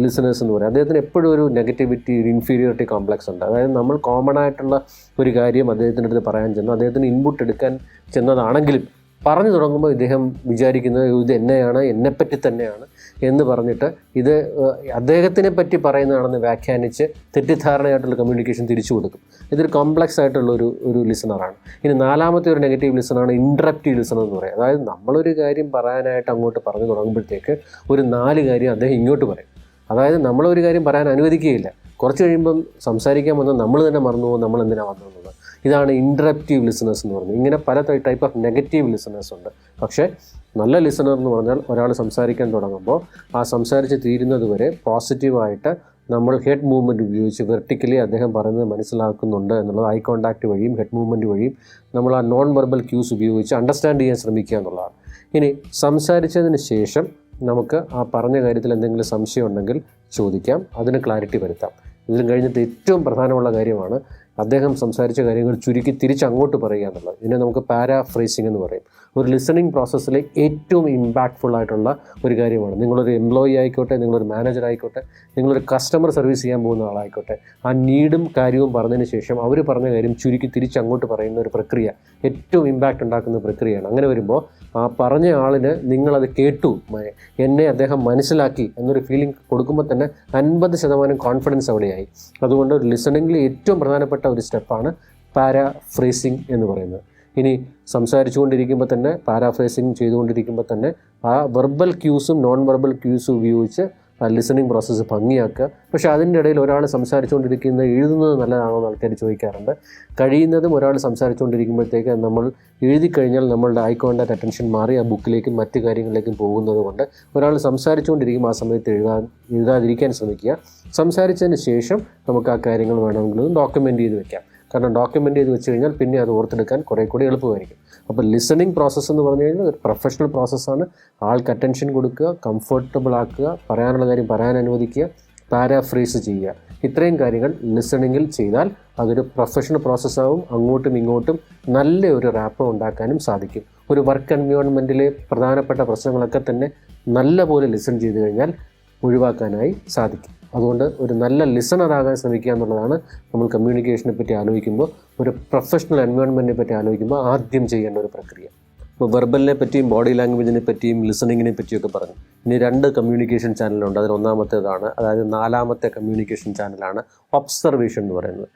ലിസണേഴ്സ് എന്ന് പറയുന്നത്. അദ്ദേഹത്തിന് എപ്പോഴും ഒരു നെഗറ്റിവിറ്റി, ഒരു ഇൻഫീരിയോറിറ്റി കോംപ്ലക്സ് ഉണ്ട്. അതായത് നമ്മൾ കോമൺ ആയിട്ടുള്ള ഒരു കാര്യം അദ്ദേഹത്തിൻ്റെ അടുത്ത് പറയാൻ ചെന്നു, അദ്ദേഹത്തിന് ഇൻപുട്ട് എടുക്കാൻ ചെന്നതാണെങ്കിലും പറഞ്ഞു തുടങ്ങുമ്പോൾ ഇദ്ദേഹം വിചാരിക്കുന്നത് ഇത് എന്നെപ്പറ്റി തന്നെയാണ് എന്ന് പറഞ്ഞിട്ട് ഇത് അദ്ദേഹത്തിനെ പറ്റി പറയുന്നതാണെന്ന് വ്യാഖ്യാനിച്ച് തെറ്റിദ്ധാരണയായിട്ടുള്ള കമ്മ്യൂണിക്കേഷൻ തിരിച്ചു കൊടുക്കും. ഇതൊരു കോംപ്ലക്സ് ആയിട്ടുള്ള ഒരു ലിസണറാണ്. ഇനി നാലാമത്തെ ഒരു നെഗറ്റീവ് ലിസണറാണ് ഇൻട്രപ്റ്റീവ് ലിസണർ എന്ന് പറയുന്നത്. അതായത് നമ്മളൊരു കാര്യം പറയാനായിട്ട് അങ്ങോട്ട് പറഞ്ഞു തുടങ്ങുമ്പോഴത്തേക്ക് ഒരു 4 കാര്യം അദ്ദേഹം ഇങ്ങോട്ട് പറയും. അതായത് നമ്മളൊരു കാര്യം പറയാൻ അനുവദിക്കുകയില്ല. കുറച്ച് കഴിയുമ്പം സംസാരിക്കാൻ വന്നാൽ നമ്മൾ തന്നെ മറന്നു പോകും നമ്മൾ എന്തിനാണ് വന്നതെന്നുള്ളത്. ഇതാണ് ഇൻട്രപ്റ്റീവ് ലിസണേഴ്സ് എന്ന് പറയുന്നത്. ഇങ്ങനെ പല ടൈപ്പ് ഓഫ് നെഗറ്റീവ് ലിസണേഴ്സ് ഉണ്ട്. പക്ഷേ നല്ല ലിസണർ എന്ന് പറഞ്ഞാൽ ഒരാൾ സംസാരിക്കാൻ തുടങ്ങുമ്പോൾ ആ സംസാരിച്ച് തീരുന്നത് വരെ പോസിറ്റീവായിട്ട് നമ്മൾ ഹെഡ് മൂവ്മെൻറ്റ് ഉപയോഗിച്ച് വെർട്ടിക്കലി അദ്ദേഹം പറയുന്നത് മനസ്സിലാക്കുന്നുണ്ട് എന്നുള്ളത് ഐ കോണ്ടാക്റ്റ് വഴിയും ഹെഡ് മൂവ്മെൻറ്റ് വഴിയും നമ്മൾ ആ നോൺ വെർബൽ ക്യൂസ് ഉപയോഗിച്ച് അണ്ടർസ്റ്റാൻഡ് ചെയ്യാൻ ശ്രമിക്കുക എന്നുള്ളതാണ്. ഇനി സംസാരിച്ചതിന് ശേഷം നമുക്ക് ആ പറഞ്ഞ കാര്യത്തിൽ എന്തെങ്കിലും സംശയം ഉണ്ടെങ്കിൽ ചോദിക്കാം, അതിന് ക്ലാരിറ്റി വരുത്താം. ഇതിലും കഴിഞ്ഞിട്ട് ഏറ്റവും പ്രധാനമുള്ള കാര്യമാണ് അദ്ദേഹം സംസാരിച്ച കാര്യങ്ങൾ ചുരുക്കി തിരിച്ചങ്ങോട്ട് പറയുക എന്നുള്ളത്. ഇതിനെ നമുക്ക് പാരാഫ്രേസിംഗ് എന്ന് പറയും. ഒരു ലിസണിങ് പ്രോസസ്സിലെ ഏറ്റവും ഇമ്പാക്റ്റ്ഫുൾ ആയിട്ടുള്ള ഒരു കാര്യമാണ്. നിങ്ങളൊരു എംപ്ലോയി ആയിക്കോട്ടെ, നിങ്ങളൊരു മാനേജർ ആയിക്കോട്ടെ, നിങ്ങളൊരു കസ്റ്റമർ സർവീസ് ചെയ്യാൻ പോകുന്ന ആളായിക്കോട്ടെ, ആ നീഡും കാര്യവും പറഞ്ഞതിന് ശേഷം അവർ പറഞ്ഞ കാര്യം ചുരുക്കി തിരിച്ചങ്ങോട്ട് പറയുന്ന ഒരു പ്രക്രിയ ഏറ്റവും ഇമ്പാക്റ്റ് ഉണ്ടാക്കുന്ന പ്രക്രിയയാണ്. അങ്ങനെ വരുമ്പോൾ ആ പറഞ്ഞ ആളിന് നിങ്ങളത് കേട്ടു, എന്നെ അദ്ദേഹം മനസ്സിലാക്കി എന്നൊരു ഫീലിംഗ് കൊടുക്കുമ്പോൾ തന്നെ 50% കോൺഫിഡൻസ് അവിടെയായി. അതുകൊണ്ട് ഒരു ലിസണിങ്ങിൽ ഏറ്റവും പ്രധാനപ്പെട്ട ഒരു സ്റ്റെപ്പാണ് പാരാഫ്രേസിംഗ് എന്ന് പറയുന്നത്. ഇനി സംസാരിച്ചുകൊണ്ടിരിക്കുമ്പോൾ തന്നെ പാരാഫ്രേസിങ് ചെയ്തുകൊണ്ടിരിക്കുമ്പോൾ തന്നെ ആ വെർബൽ ക്യൂസും നോൺ വെർബൽ ക്യൂസും ഉപയോഗിച്ച് ലിസണിങ് പ്രോസസ്സ് ഭംഗിയാക്കുക. പക്ഷേ അതിൻ്റെ ഇടയിൽ ഒരാൾ സംസാരിച്ചുകൊണ്ടിരിക്കുന്നത് എഴുതുന്നത് നല്ലതാണോ എന്ന് ആൾക്കാർ ചോദിക്കാറുണ്ട്. കഴിയുന്നതും ഒരാൾ സംസാരിച്ചുകൊണ്ടിരിക്കുമ്പോഴത്തേക്ക് നമ്മൾ എഴുതി കഴിഞ്ഞാൽ നമ്മളുടെ ഐ കോണ്ടാക്ട് അറ്റൻഷൻ മാറി ആ ബുക്കിലേക്കും മറ്റു കാര്യങ്ങളിലേക്കും പോകുന്നത് കൊണ്ട് ഒരാൾ സംസാരിച്ചുകൊണ്ടിരിക്കുമ്പോൾ ആ സമയത്ത് എഴുതാതിരിക്കാൻ ശ്രമിക്കുക. സംസാരിച്ചതിന് ശേഷം നമുക്ക് ആ കാര്യങ്ങൾ വേണമെങ്കിലും ഡോക്യുമെൻ്റ് ചെയ്ത് വെക്കാം. കാരണം ഡോക്യുമെൻ്റ് ചെയ്ത് വെച്ച് കഴിഞ്ഞാൽ പിന്നെ അത് ഓർത്തെടുക്കാൻ കുറേ കൂടി എളുപ്പമായിരിക്കും. അപ്പോൾ ലിസണിങ് പ്രോസസ്സ് എന്ന് പറഞ്ഞു കഴിഞ്ഞാൽ ഒരു പ്രൊഫഷണൽ പ്രോസസ്സാണ്. ആൾക്ക് അറ്റൻഷൻ കൊടുക്കുക, കംഫർട്ടബിൾ ആക്കുക, പറയാനുള്ള കാര്യം പറയാൻ അനുവദിക്കുക, പാരാഫ്രേസ് ചെയ്യുക. ഇത്രയും കാര്യങ്ങൾ ലിസണിങ്ങിൽ ചെയ്താൽ അതൊരു പ്രൊഫഷണൽ പ്രോസസ്സാവും. അങ്ങോട്ടും ഇങ്ങോട്ടും നല്ല ഒരു റാപ്പ് ഉണ്ടാക്കാനും സാധിക്കും. ഒരു വർക്ക് എൻവയോൺമെൻറ്റിലെ പ്രധാനപ്പെട്ട പ്രശ്നങ്ങളൊക്കെ തന്നെ നല്ല പോലെ ലിസൺ ചെയ്ത് കഴിഞ്ഞാൽ ഒഴിവാക്കാനായി സാധിക്കും. അതുകൊണ്ട് ഒരു നല്ല ലിസണറാകാൻ ശ്രമിക്കുക എന്നുള്ളതാണ് നമ്മൾ കമ്മ്യൂണിക്കേഷനെ പറ്റി ആലോചിക്കുമ്പോൾ, ഒരു പ്രൊഫഷണൽ എൻവയോൺമെൻറ്റിനെ പറ്റി ആലോചിക്കുമ്പോൾ ആദ്യം ചെയ്യേണ്ട ഒരു പ്രക്രിയ. ഇപ്പോൾ വെർബലിനെ പറ്റിയും ബോഡി ലാംഗ്വേജിനെ പറ്റിയും ലിസണിങ്ങിനെ പറ്റിയൊക്കെ പറഞ്ഞു. ഇനി 2 കമ്മ്യൂണിക്കേഷൻ ചാനലുണ്ട്. അതിൽ ഒന്നാമത്തേതാണ്, അതായത് 4ാമത്തെ കമ്മ്യൂണിക്കേഷൻ ചാനലാണ് ഒബ്സർവേഷൻ എന്ന് പറയുന്നത്.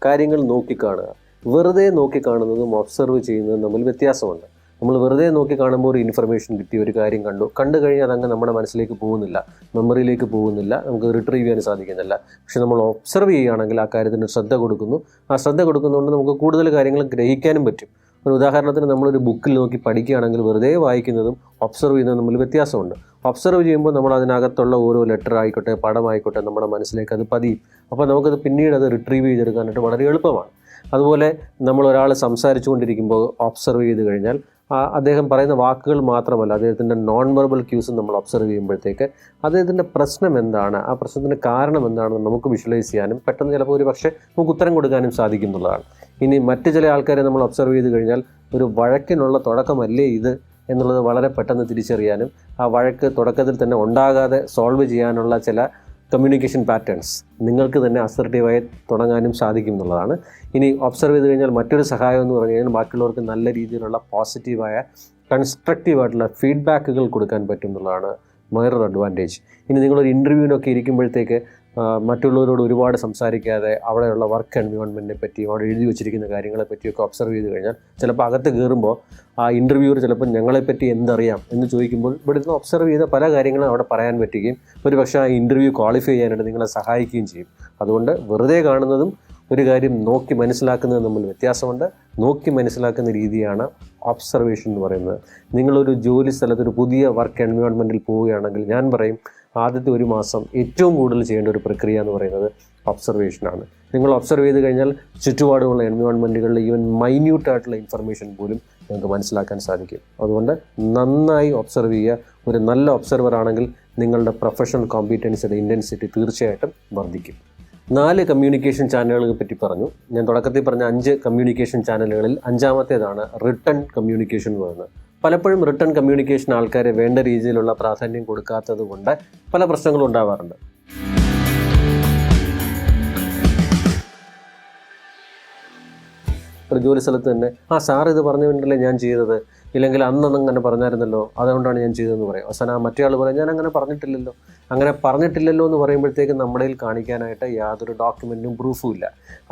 കാര്യങ്ങൾ നോക്കിക്കാണുക. വെറുതെ നോക്കിക്കാണുന്നതും ഒബ്സർവ് ചെയ്യുന്നതും തമ്മിൽ വ്യത്യാസമുണ്ട്. നമ്മൾ വെറുതെ നോക്കി കാണുമ്പോൾ ഒരു ഇൻഫർമേഷൻ കിട്ടി, ഒരു കാര്യം കണ്ടു കഴിഞ്ഞാൽ അതങ്ങ് നമ്മുടെ മനസ്സിലേക്ക് പോകുന്നില്ല, മെമ്മറിയിലേക്ക് പോകുന്നില്ല, നമുക്ക് റിട്രീവ് ചെയ്യാൻ സാധിക്കുന്നില്ല. പക്ഷെ നമ്മൾ ഒബ്സർവ് ചെയ്യുകയാണെങ്കിൽ ആ കാര്യത്തിന് ശ്രദ്ധ കൊടുക്കുന്നു. ആ ശ്രദ്ധ കൊടുക്കുന്നതുകൊണ്ട് നമുക്ക് കൂടുതൽ കാര്യങ്ങൾ ഗ്രഹിക്കാനും പറ്റും. ഒരു ഉദാഹരണത്തിന് നമ്മളൊരു ബുക്കിൽ നോക്കി പഠിക്കുകയാണെങ്കിൽ വെറുതെ വായിക്കുന്നതും ഒബ്സർവ് ചെയ്യുന്നതും തമ്മിൽ വ്യത്യാസമുണ്ട്. ഒബ്സർവ് ചെയ്യുമ്പോൾ നമ്മൾ അതിനകത്തുള്ള ഓരോ ലെറ്റർ ആയിക്കോട്ടെ, പടമായിക്കോട്ടെ, നമ്മുടെ മനസ്സിലേക്ക് അത് പതിയും. അപ്പോൾ നമുക്കത് പിന്നീട് അത് റിട്രീവ് ചെയ്തെടുക്കാനായിട്ട് വളരെ എളുപ്പമാണ്. അതുപോലെ നമ്മൾ ഒരാൾ സംസാരിച്ചു കൊണ്ടിരിക്കുമ്പോൾ ഒബ്സർവ് ചെയ്ത് കഴിഞ്ഞാൽ അദ്ദേഹം പറയുന്ന വാക്കുകൾ മാത്രമല്ല, അദ്ദേഹത്തിൻ്റെ നോൺ വെർബൽ ക്യൂസും നമ്മൾ ഒബ്സർവ് ചെയ്യുമ്പോഴത്തേക്ക് അദ്ദേഹത്തിൻ്റെ പ്രശ്നം എന്താണ്, ആ പ്രശ്നത്തിൻ്റെ കാരണം എന്താണെന്ന് നമുക്ക് വിഷ്വലൈസ് ചെയ്യാനും പെട്ടെന്ന് ചിലപ്പോൾ ഒരു പക്ഷേ നമുക്ക് ഉത്തരം കൊടുക്കാനും സാധിക്കും എന്നുള്ളതാണ്. ഇനി മറ്റ് ചില ആൾക്കാരെ നമ്മൾ ഒബ്സർവ് ചെയ്ത് കഴിഞ്ഞാൽ ഒരു വഴക്കിനുള്ള തുടക്കമല്ലേ ഇത് എന്നുള്ളത് വളരെ പെട്ടെന്ന് തിരിച്ചറിയാനും ആ വഴക്ക് തുടക്കത്തിൽ തന്നെ ഉണ്ടാകാതെ സോൾവ് ചെയ്യാനുള്ള ചില കമ്മ്യൂണിക്കേഷൻ പാറ്റേൺസ് നിങ്ങൾക്ക് തന്നെ അസർട്ടീവായി തുടങ്ങാനും സാധിക്കും എന്നുള്ളതാണ്. ഇനി ഒബ്സർവ് ചെയ്ത് കഴിഞ്ഞാൽ മറ്റൊരു സഹായം എന്ന് പറഞ്ഞു കഴിഞ്ഞാൽ ബാക്കിയുള്ളവർക്ക് നല്ല രീതിയിലുള്ള പോസിറ്റീവായ കൺസ്ട്രക്റ്റീവായിട്ടുള്ള ഫീഡ്ബാക്കുകൾ കൊടുക്കാൻ പറ്റും എന്നുള്ളതാണ് വേറൊരു അഡ്വാൻറ്റേജ്. ഇനി നിങ്ങളൊരു ഇൻ്റർവ്യൂവിനൊക്കെ ഇരിക്കുമ്പോഴത്തേക്ക് മറ്റുള്ളവരോട് ഒരുപാട് സംസാരിക്കാതെ അവിടെയുള്ള വർക്ക് എൻവയോൺമെൻറ്റിനെ പറ്റിയും അവിടെ എഴുതി വെച്ചിരിക്കുന്ന കാര്യങ്ങളെ പറ്റിയൊക്കെ ഒബ്സർവ് ചെയ്ത് കഴിഞ്ഞാൽ ചിലപ്പോൾ അകത്ത് കയറുമ്പോൾ ആ ഇൻ്റർവ്യൂവർ ചിലപ്പോൾ ഞങ്ങളെപ്പറ്റി എന്തറിയാം എന്ന് ചോദിക്കുമ്പോൾ ഇവിടുന്ന് ഒബ്സർവ് ചെയ്ത പല കാര്യങ്ങളും അവിടെ പറയാൻ പറ്റുകയും ഒരു പക്ഷേ ആ ഇൻ്റർവ്യൂ ക്വാളിഫൈ ചെയ്യാനായിട്ട് നിങ്ങളെ സഹായിക്കുകയും ചെയ്യും. അതുകൊണ്ട് വെറുതെ കാണുന്നതും ഒരു കാര്യം നോക്കി മനസ്സിലാക്കുന്നതും തമ്മിൽ വ്യത്യാസമുണ്ട്. നോക്കി മനസ്സിലാക്കുന്ന രീതിയാണ് ഒബ്സർവേഷൻ എന്ന് പറയുന്നത്. നിങ്ങളൊരു ജോലി സ്ഥലത്ത് ഒരു പുതിയ വർക്ക് എൻവയോൺമെൻറ്റിൽ പോവുകയാണെങ്കിൽ ഞാൻ പറയും ആദ്യത്തെ 1 മാസം ഏറ്റവും കൂടുതൽ ചെയ്യേണ്ട ഒരു പ്രക്രിയ എന്ന് പറയുന്നത് ഒബ്സർവേഷനാണ്. നിങ്ങൾ ഒബ്സർവ് ചെയ്ത് കഴിഞ്ഞാൽ ചുറ്റുപാടുമുള്ള എൻവയോൺമെൻറ്റുകളിൽ ഈവൻ മൈന്യൂട്ടായിട്ടുള്ള ഇൻഫർമേഷൻ പോലും നിങ്ങൾക്ക് മനസ്സിലാക്കാൻ സാധിക്കും. അതുകൊണ്ട് നന്നായി ഒബ്സർവ് ചെയ്യുക. ഒരു നല്ല ഒബ്സർവർ ആണെങ്കിൽ നിങ്ങളുടെ പ്രൊഫഷണൽ കോമ്പീറ്റൻസിയുടെ ഇൻറ്റൻസിറ്റി തീർച്ചയായിട്ടും വർദ്ധിക്കും. 4 കമ്മ്യൂണിക്കേഷൻ ചാനലുകളെ പറ്റി പറഞ്ഞു. ഞാൻ തുടക്കത്തിൽ പറഞ്ഞ 5 കമ്മ്യൂണിക്കേഷൻ ചാനലുകളിൽ 5ാമത്തേതാണ് റിട്ടൺ കമ്മ്യൂണിക്കേഷൻ എന്ന് പറയുന്നത്. പലപ്പോഴും റിട്ടൺ കമ്മ്യൂണിക്കേഷൻ ആൾക്കാരെ വേണ്ട രീതിയിലുള്ള പ്രാധാന്യം കൊടുക്കാത്തത് കൊണ്ട് പല പ്രശ്നങ്ങളും ഉണ്ടാവാറുണ്ട്. ഒരു ജോലി സ്ഥലത്ത് തന്നെ സാർ ഇത് പറഞ്ഞുകൊണ്ടല്ലേ ഞാൻ ചെയ്തത്, ഇല്ലെങ്കിൽ അങ്ങനെ പറഞ്ഞായിരുന്നല്ലോ അതുകൊണ്ടാണ് ഞാൻ ചെയ്തതെന്ന് പറയും. അവസാനം മറ്റേ ആൾ പറയും ഞാൻ അങ്ങനെ പറഞ്ഞിട്ടില്ലല്ലോ എന്ന് പറയുമ്പോഴത്തേക്കും നമ്മുടെ കയ്യിൽ കാണിക്കാനായിട്ട് യാതൊരു ഡോക്യുമെൻറ്റും പ്രൂഫും ഇല്ല.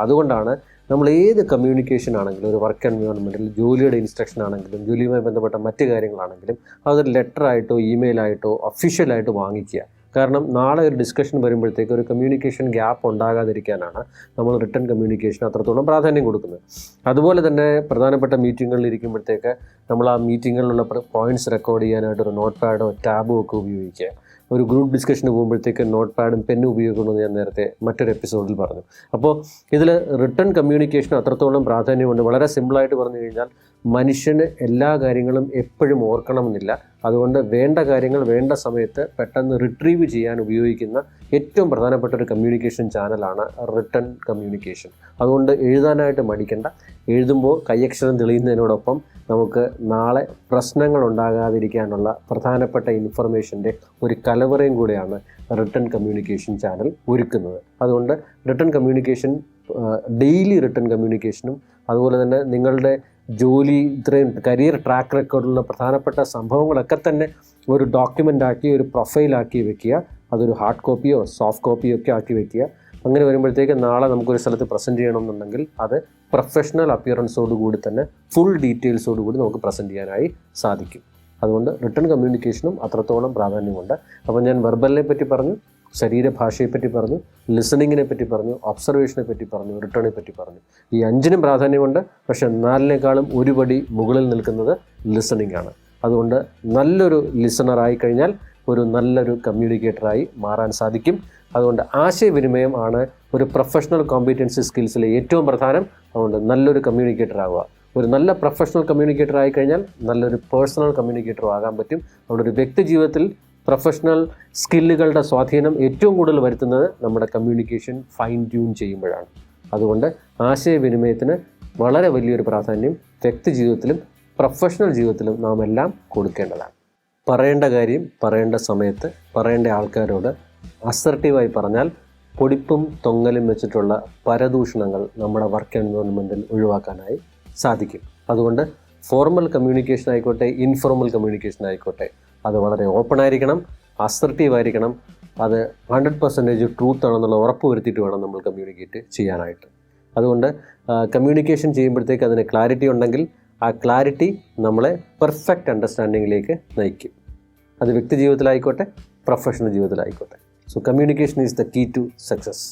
അതുകൊണ്ടാണ് നമ്മൾ ഏത് കമ്മ്യൂണിക്കേഷൻ ആണെങ്കിലും, ഒരു വർക്ക് എൻവയോൺമെൻറ്റിൽ ജോലിയുടെ ഇൻസ്ട്രക്ഷൻ ആണെങ്കിലും ജോലിയുമായി ബന്ധപ്പെട്ട മറ്റ് കാര്യങ്ങളാണെങ്കിലും അതൊരു ലെറ്ററായിട്ടോ ഇമെയിലായിട്ടോ ഒഫീഷ്യലായിട്ട് വാങ്ങിക്കുക. കാരണം നാളെ ഒരു ഡിസ്കഷൻ വരുമ്പോഴത്തേക്ക് ഒരു കമ്മ്യൂണിക്കേഷൻ ഗ്യാപ്പ് ഉണ്ടാകാതിരിക്കാനാണ് നമ്മൾ റിട്ടൺ കമ്മ്യൂണിക്കേഷൻ അത്രത്തോളം പ്രാധാന്യം കൊടുക്കുന്നത്. അതുപോലെ തന്നെ പ്രധാനപ്പെട്ട മീറ്റിങ്ങുകളിൽ ഇരിക്കുമ്പോഴത്തേക്ക് നമ്മൾ ആ മീറ്റിങ്ങുകളിലുള്ള പോയിൻറ്റ്സ് റെക്കോർഡ് ചെയ്യാനായിട്ട് ഒരു നോട്ട് പാഡോ ടാബോ ഒക്കെ ഉപയോഗിക്കുക. ഒരു ഗ്രൂപ്പ് ഡിസ്കഷന് പോകുമ്പോഴത്തേക്ക് നോട്ട് പാഡും പെന്നും ഉപയോഗിക്കണമെന്ന് ഞാൻ നേരത്തെ മറ്റൊരു എപ്പിസോഡിൽ പറഞ്ഞു. അപ്പോൾ ഇതിൽ റിട്ടൺ കമ്മ്യൂണിക്കേഷൻ അത്രത്തോളം പ്രാധാന്യമുണ്ട്. വളരെ സിമ്പിളായിട്ട് പറഞ്ഞു കഴിഞ്ഞാൽ മനുഷ്യന് എല്ലാ കാര്യങ്ങളും എപ്പോഴും ഓർക്കണമെന്നില്ല. അതുകൊണ്ട് വേണ്ട കാര്യങ്ങൾ വേണ്ട സമയത്ത് പെട്ടെന്ന് റിട്രീവ് ചെയ്യാൻ ഉപയോഗിക്കുന്ന ഏറ്റവും പ്രധാനപ്പെട്ട ഒരു കമ്മ്യൂണിക്കേഷൻ ചാനലാണ് റിട്ടൺ കമ്മ്യൂണിക്കേഷൻ. അതുകൊണ്ട് എഴുതാനായിട്ട് മടിക്കണ്ട. എഴുതുമ്പോൾ കൈയക്ഷരം തെളിയുന്നതിനോടൊപ്പം നമുക്ക് നാളെ പ്രശ്നങ്ങൾ ഉണ്ടാകാതിരിക്കാനുള്ള പ്രധാനപ്പെട്ട ഇൻഫർമേഷൻ്റെ ഒരു കലവറയും കൂടെയാണ് റിട്ടൺ കമ്മ്യൂണിക്കേഷൻ ചാനൽ ഒരുക്കുന്നത്. അതുകൊണ്ട് റിട്ടൺ കമ്മ്യൂണിക്കേഷൻ, ഡെയിലി റിട്ടൺ കമ്മ്യൂണിക്കേഷനും അതുപോലെ തന്നെ നിങ്ങളുടെ ജോലി ഇത്രയും കരിയർ ട്രാക്ക് റെക്കോർഡിലുള്ള പ്രധാനപ്പെട്ട സംഭവങ്ങളൊക്കെ തന്നെ ഒരു ഡോക്യുമെൻ്റ് ആക്കി ഒരു പ്രൊഫൈലാക്കി വെക്കുക. അതൊരു ഹാർഡ് കോപ്പിയോ സോഫ്റ്റ് കോപ്പിയോ ഒക്കെ ആക്കി വെക്കുക. അങ്ങനെ വരുമ്പോഴത്തേക്ക് നാളെ നമുക്കൊരു സ്ഥലത്ത് പ്രസൻറ്റ് ചെയ്യണമെന്നുണ്ടെങ്കിൽ അത് പ്രൊഫഷണൽ അപ്പിയറൻസോട് കൂടി തന്നെ ഫുൾ ഡീറ്റെയിൽസോട് കൂടി നമുക്ക് പ്രസൻറ്റ് ചെയ്യാനായി സാധിക്കും. അതുകൊണ്ട് റിട്ടൺ കമ്മ്യൂണിക്കേഷനും അത്രത്തോളം പ്രാധാന്യമുണ്ട്. അപ്പോൾ ഞാൻ വെർബലിനെ പറ്റി പറഞ്ഞു, ശരീരഭാഷയെപ്പറ്റി പറഞ്ഞു, ലിസണിങ്ങിനെ പറ്റി പറഞ്ഞു, ഒബ്സർവേഷനെ പറ്റി പറഞ്ഞു, റിട്ടേണിനെ പറ്റി പറഞ്ഞു. ഈ 5നും പ്രാധാന്യമുണ്ട്. പക്ഷേ 4നേക്കാളും ഒരു പടി മുകളിൽ നിൽക്കുന്നത് ലിസണിങ് ആണ്. അതുകൊണ്ട് നല്ലൊരു ലിസണറായി കഴിഞ്ഞാൽ ഒരു നല്ലൊരു കമ്മ്യൂണിക്കേറ്ററായി മാറാൻ സാധിക്കും. അതുകൊണ്ട് ആശയവിനിമയം ആണ് ഒരു പ്രൊഫഷണൽ കോമ്പീറ്റൻസി സ്കിൽസിലെ ഏറ്റവും പ്രധാനം. അതുകൊണ്ട് നല്ലൊരു കമ്മ്യൂണിക്കേറ്റർ ആവുക. ഒരു നല്ല പ്രൊഫഷണൽ കമ്മ്യൂണിക്കേറ്റർ ആയിക്കഴിഞ്ഞാൽ നല്ലൊരു പേഴ്സണൽ കമ്മ്യൂണിക്കേറ്ററും ആകാൻ പറ്റും. അതുകൊണ്ട് ഒരു വ്യക്തി ജീവിതത്തിൽ പ്രൊഫഷണൽ സ്കില്ലുകളുടെ സ്വാധീനം ഏറ്റവും കൂടുതൽ വരുത്തുന്നത് നമ്മുടെ കമ്മ്യൂണിക്കേഷൻ ഫൈൻ ട്യൂൺ ചെയ്യുമ്പോഴാണ്. അതുകൊണ്ട് ആശയവിനിമയത്തിന് വളരെ വലിയൊരു പ്രാധാന്യം വ്യക്തി ജീവിതത്തിലും പ്രൊഫഷണൽ ജീവിതത്തിലും നാം എല്ലാം കൊടുക്കേണ്ടതാണ്. പറയേണ്ട കാര്യം പറയേണ്ട സമയത്ത് പറയേണ്ട ആൾക്കാരോട് അസർട്ടീവായി പറഞ്ഞാൽ പൊടിപ്പും തൊങ്ങലും വെച്ചിട്ടുള്ള പരദൂഷണങ്ങൾ നമ്മുടെ വർക്ക് എൻവയോൺമെൻറ്റിൽ ഒഴിവാക്കാനായി സാധിക്കും. അതുകൊണ്ട് ഫോർമൽ കമ്മ്യൂണിക്കേഷൻ ആയിക്കോട്ടെ, ഇൻഫോർമൽ കമ്മ്യൂണിക്കേഷൻ ആയിക്കോട്ടെ, അത് വളരെ ഓപ്പൺ ആയിരിക്കണം, അസർട്ടീവ് ആയിരിക്കണം. അത് 100% ട്രൂത്ത് ആണെന്നുള്ള ഉറപ്പ് വരുത്തിയിട്ട് വേണം നമ്മൾ കമ്മ്യൂണിക്കേറ്റ് ചെയ്യാനായിട്ട്. അതുകൊണ്ട് കമ്മ്യൂണിക്കേഷൻ ചെയ്യുമ്പോഴത്തേക്ക് അതിന് ക്ലാരിറ്റി ഉണ്ടെങ്കിൽ ആ ക്ലാരിറ്റി നമ്മളെ പെർഫെക്റ്റ് അണ്ടർസ്റ്റാൻഡിങ്ങിലേക്ക് നയിക്കും. അത് വ്യക്തി ജീവിതത്തിലായിക്കോട്ടെ, പ്രൊഫഷണൽ ജീവിതത്തിലായിക്കോട്ടെ. So communication is the key to success.